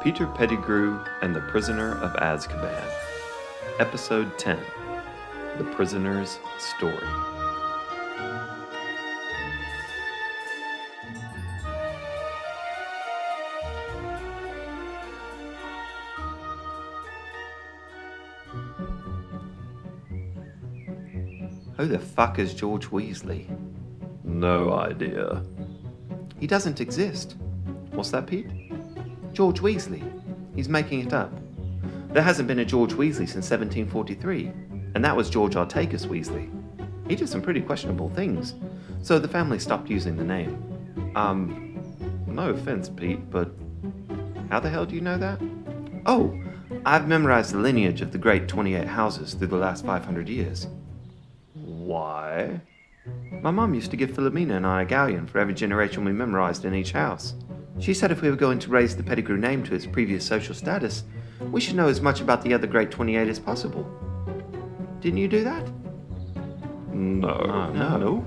Peter Pettigrew and the Prisoner of Azkaban. Episode 10. The Prisoner's Story. Who the fuck is George Weasley? No idea. He doesn't exist. What's that, Pete? George Weasley. He's making it up. There hasn't been a George Weasley since 1743, and that was George Artagus Weasley. He did some pretty questionable things, so the family stopped using the name. No offense, Pete, but how the hell do you know that? Oh, I've memorized the lineage of the great 28 houses through the last 500 years. Why? My mom used to give Philomena and I a galleon for every generation we memorized in each house. She said if we were going to raise the Pettigrew name to its previous social status, we should know as much about the other great 28 as possible. Didn't you do that? No.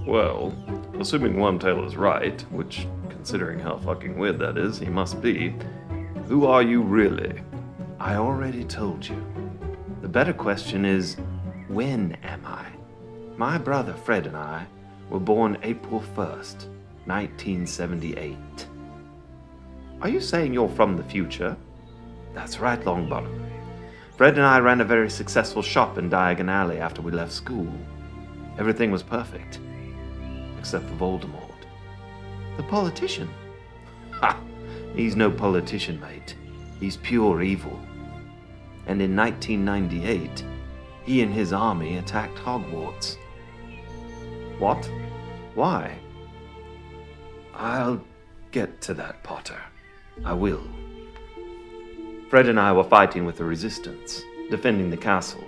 Well, assuming Wormtail is right, which, considering how fucking weird that is, he must be, who are you really? I already told you. The better question is, when am I? My brother Fred and I were born April 1st, 1978. Are you saying you're from the future? That's right, Longbottom. Fred and I ran a very successful shop in Diagon Alley after we left school. Everything was perfect, except for Voldemort. The politician? Ha! He's no politician, mate. He's pure evil. And in 1998, he and his army attacked Hogwarts. What? Why? I'll get to that, Potter. I will. Fred and I were fighting with the Resistance, defending the castle.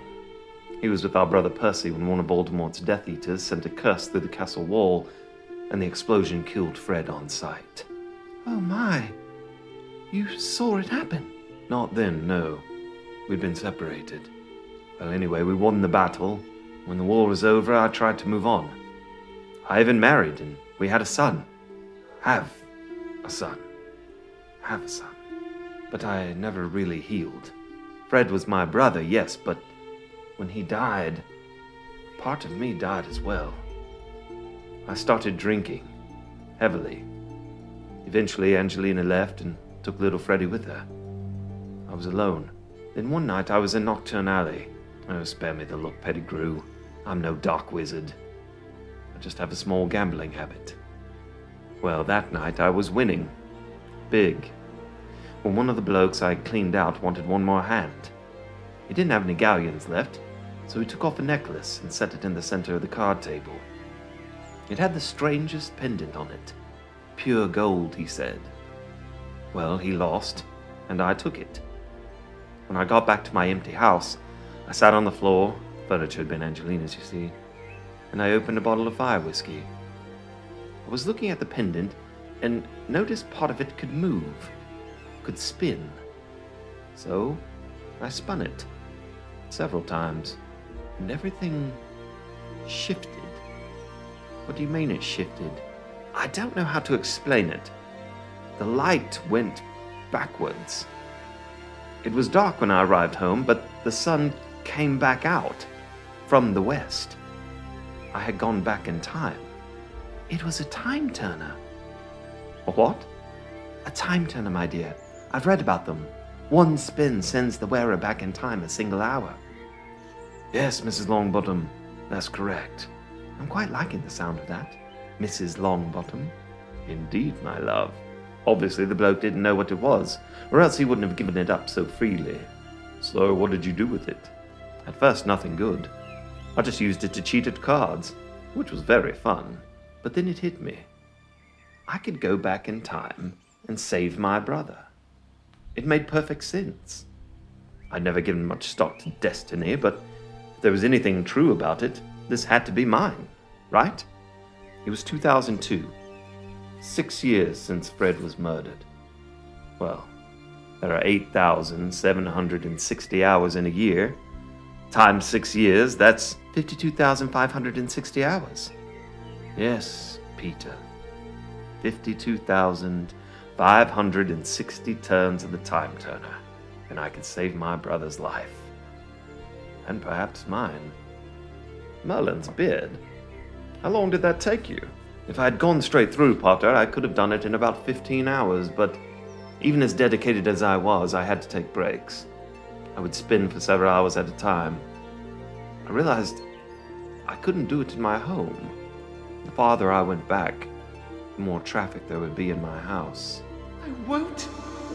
He was with our brother Percy when one of Voldemort's Death Eaters sent a curse through the castle wall, and the explosion killed Fred on sight. Oh my! You saw it happen? Not then, no. We'd been separated. Well, anyway, we won the battle. When the war was over, I tried to move on. I even married, and we had a son. Have a son. But I never really healed. Fred was my brother, yes, but when he died, part of me died as well. I started drinking, heavily. Eventually, Angelina left and took little Freddie with her. I was alone. Then one night, I was in Nocturne Alley. Oh, spare me the look, Pettigrew. I'm no dark wizard. I just have a small gambling habit. Well, that night I was winning. Big. Well, one of the blokes I cleaned out wanted one more hand. He didn't have any galleons left, so he took off a necklace and set it in the center of the card table. It had the strangest pendant on it. Pure gold, he said. Well, he lost, and I took it. When I got back to my empty house, I sat on the floor, furniture had been Angelina's, you see, and I opened a bottle of fire whiskey. I was looking at the pendant and noticed part of it could move, could spin. So I spun it several times, and everything shifted. What do you mean it shifted? I don't know how to explain it. The light went backwards. It was dark when I arrived home, but the sun came back out from the west. I had gone back in time. It was a time turner. A what? A time turner, my dear. I've read about them. One spin sends the wearer back in time a single hour. Yes, Mrs. Longbottom, that's correct. I'm quite liking the sound of that, Mrs. Longbottom. Indeed, my love. Obviously the bloke didn't know what it was, or else he wouldn't have given it up so freely. So what did you do with it? At first, nothing good. I just used it to cheat at cards, which was very fun. But then it hit me. I could go back in time and save my brother. It made perfect sense. I'd never given much stock to destiny, but if there was anything true about it, this had to be mine, right? It was 2002. 6 years since Fred was murdered. Well, there are 8,760 hours in a year. Times 6 years, that's 52,560 hours. Yes, Peter. 52,000 560 turns of the time turner, and I could save my brother's life. And perhaps mine. Merlin's beard? How long did that take you? If I had gone straight through, Potter, I could have done it in about 15 hours, but even as dedicated as I was, I had to take breaks. I would spin for several hours at a time. I realized I couldn't do it in my home. The farther I went back, the more traffic there would be in my house. I won't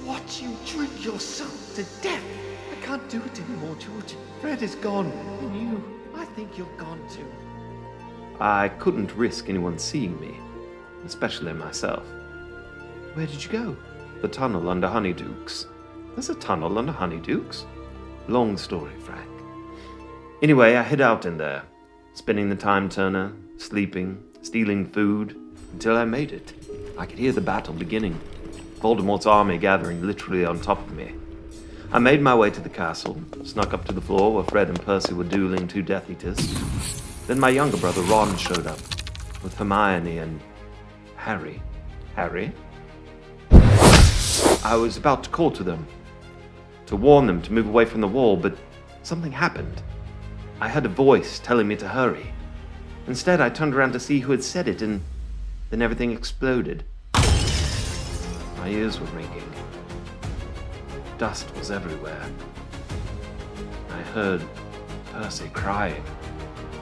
watch you drink yourself to death. I can't do it anymore, George. Fred is gone, and you, I think you're gone too. I couldn't risk anyone seeing me, especially myself. Where did you go? The tunnel under Honeydukes. There's a tunnel under Honeydukes? Long story, Frank. Anyway, I hid out in there, spinning the time turner, sleeping, stealing food, until I made it. I could hear the battle beginning, Voldemort's army gathering literally on top of me. I made my way to the castle, snuck up to the floor where Fred and Percy were dueling two Death Eaters. Then my younger brother Ron showed up, with Hermione and Harry. Harry? I was about to call to them, to warn them to move away from the wall, but something happened. I heard a voice telling me to hurry. Instead, I turned around to see who had said it, and then everything exploded. My ears were ringing. Dust was everywhere. I heard Percy crying.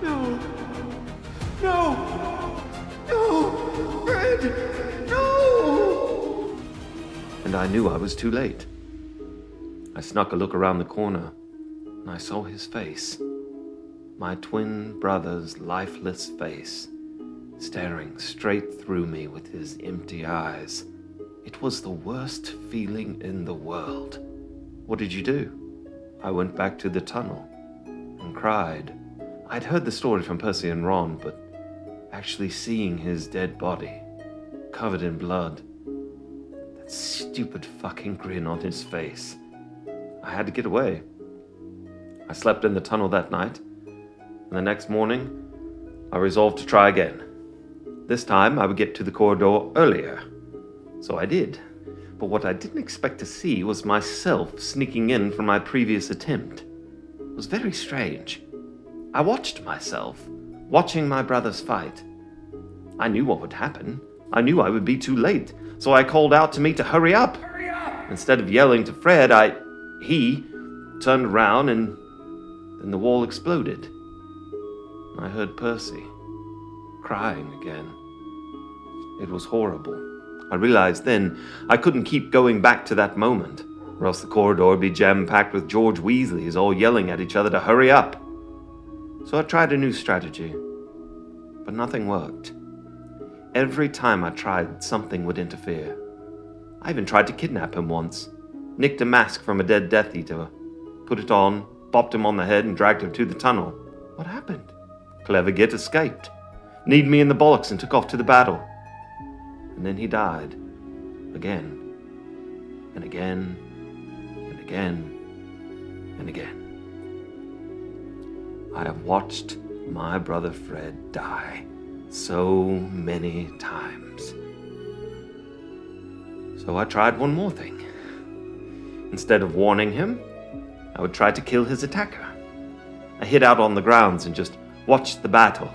No! No! No! Fred! No! And I knew I was too late. I snuck a look around the corner, and I saw his face. My twin brother's lifeless face, staring straight through me with his empty eyes. It was the worst feeling in the world. What did you do? I went back to the tunnel and cried. I'd heard the story from Percy and Ron, but actually seeing his dead body, covered in blood, that stupid fucking grin on his face, I had to get away. I slept in the tunnel that night, and the next morning, I resolved to try again. This time, I would get to the corridor earlier. So I did. But what I didn't expect to see was myself sneaking in from my previous attempt. It was very strange. I watched myself, watching my brothers fight. I knew what would happen. I knew I would be too late, so I called out to me to hurry up. Hurry up! Instead of yelling to Fred, he turned around and then the wall exploded. I heard Percy crying again. It was horrible. I realized then I couldn't keep going back to that moment, or else the corridor would be jam-packed with George Weasleys all yelling at each other to hurry up. So I tried a new strategy, but nothing worked. Every time I tried, something would interfere. I even tried to kidnap him once, nicked a mask from a dead Death Eater, put it on, bopped him on the head, and dragged him to the tunnel. What happened? Clever Git escaped, kneed me in the bollocks, and took off to the battle. And then he died. Again. And again. And again. And again. I have watched my brother Fred die so many times. So I tried one more thing. Instead of warning him, I would try to kill his attacker. I hid out on the grounds and just watched the battle.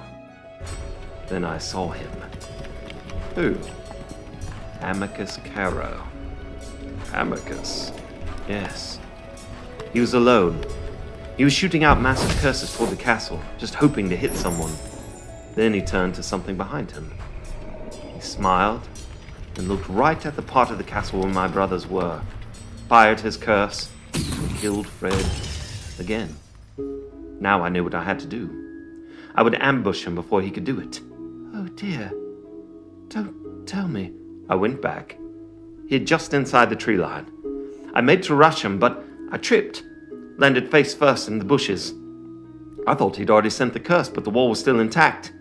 Then I saw him. Who? Amicus Caro. Amicus. Yes. He was alone. He was shooting out massive curses toward the castle, just hoping to hit someone. Then he turned to something behind him. He smiled and looked right at the part of the castle where my brothers were, fired his curse, and killed Fred again. Now I knew what I had to do. I would ambush him before he could do it. Oh dear. Don't tell me. I went back. He had just inside the tree line. I made to rush him, but I tripped, landed face first in the bushes. I thought he'd already sent the curse, but the wall was still intact.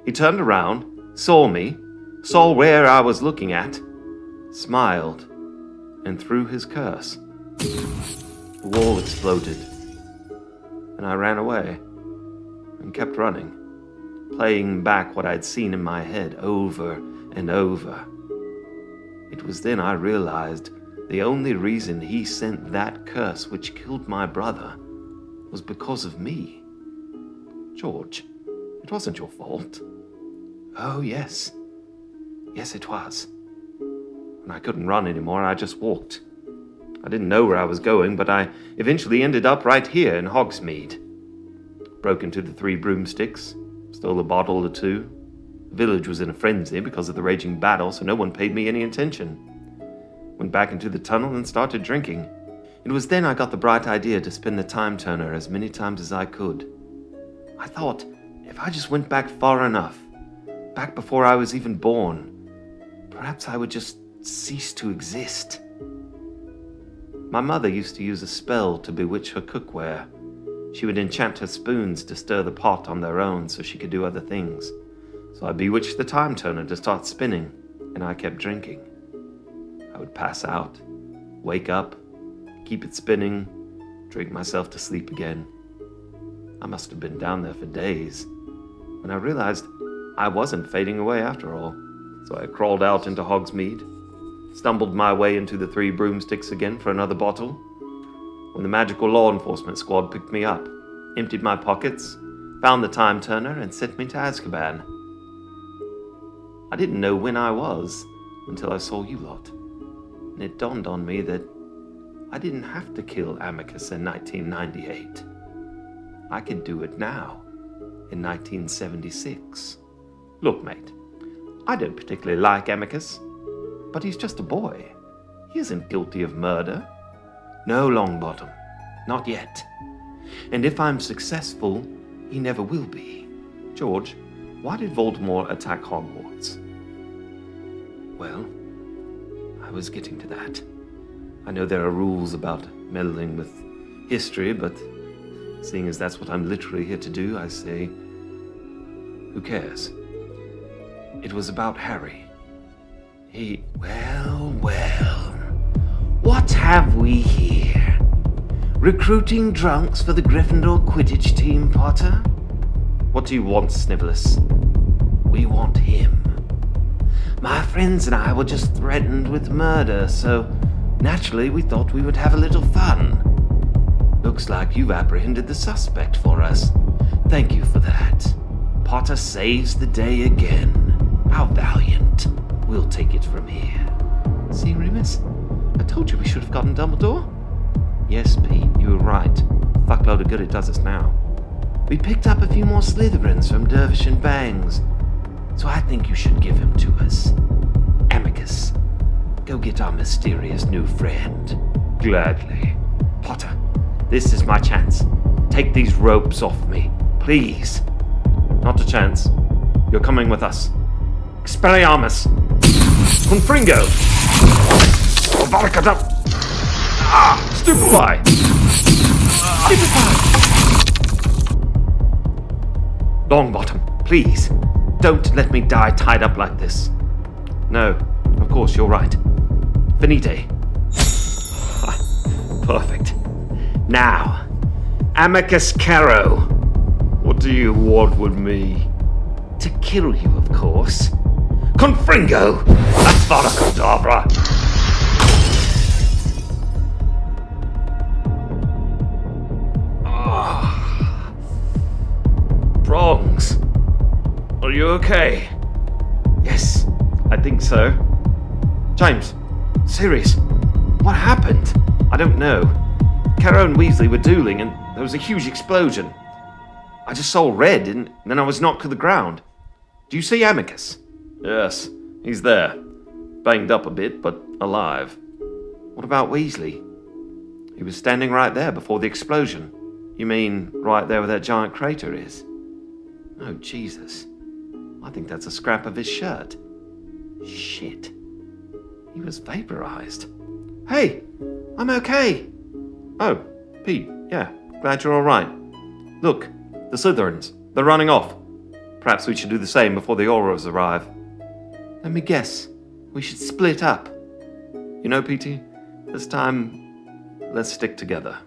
He turned around, saw me, saw where I was looking at, smiled, and threw his curse. The wall exploded, and I ran away, and kept running, playing back what I'd seen in my head over and over. It was then I realized the only reason he sent that curse which killed my brother was because of me. George, it wasn't your fault. Oh, yes. Yes, it was. When I couldn't run anymore, I just walked. I didn't know where I was going, but I eventually ended up right here in Hogsmeade. Broke into the 3 broomsticks, stole a bottle or 2. The village was in a frenzy because of the raging battle, so no one paid me any attention. Went back into the tunnel and started drinking. It was then I got the bright idea to spin the time turner as many times as I could. I thought, if I just went back far enough, back before I was even born, perhaps I would just cease to exist. My mother used to use a spell to bewitch her cookware. She would enchant her spoons to stir the pot on their own so she could do other things. So I bewitched the time turner to start spinning, and I kept drinking. I would pass out, wake up, keep it spinning, drink myself to sleep again. I must have been down there for days, when I realized I wasn't fading away after all. So I crawled out into Hogsmeade, stumbled my way into the 3 broomsticks again for another bottle. When the magical law enforcement squad picked me up, emptied my pockets, found the time turner, and sent me to Azkaban. I didn't know when I was until I saw you lot, and it dawned on me that I didn't have to kill Amicus in 1998. I could do it now, in 1976. Look, mate, I don't particularly like Amicus, but he's just a boy. He isn't guilty of murder. No, Longbottom, not yet. And if I'm successful, he never will be. George, why did Voldemort attack Hogwarts? Well, I was getting to that. I know there are rules about meddling with history, but seeing as that's what I'm literally here to do, I say, who cares? It was about Harry. Well, what have we here? Recruiting drunks for the Gryffindor Quidditch team, Potter? What do you want, Snivellus? We want him. My friends and I were just threatened with murder, so naturally we thought we would have a little fun. Looks like you've apprehended the suspect for us. Thank you for that. Potter saves the day again. How valiant. We'll take it from here. See, Remus? I told you we should have gotten Dumbledore. Yes, Pete, you were right. Fuckload of good it does us now. We picked up a few more Slytherins from Dervish and Bangs, so I think you should give him to us. Amicus, go get our mysterious new friend. Gladly. Potter, this is my chance. Take these ropes off me, please. Not a chance. You're coming with us. Expelliarmus! Confringo! Avaricadab! Stupefy! Longbottom, please, don't let me die tied up like this. No, of course, you're right. Finite. Perfect. Now, Amicus Caro. What do you want with me? To kill you, of course. Confringo! Avaricadabra! Prongs. Are you okay? Yes, I think so. James, Sirius, what happened? I don't know. Caro and Weasley were dueling and there was a huge explosion. I just saw red and then I was knocked to the ground. Do you see Amicus? Yes, he's there. Banged up a bit, but alive. What about Weasley? He was standing right there before the explosion. You mean right there where that giant crater is? Oh, Jesus. I think that's a scrap of his shirt. Shit. He was vaporized. Hey, I'm okay. Oh, Pete, yeah, glad you're all right. Look, the Slytherins, they're running off. Perhaps we should do the same before the Aurors arrive. Let me guess. We should split up. You know, Petey, this time, let's stick together.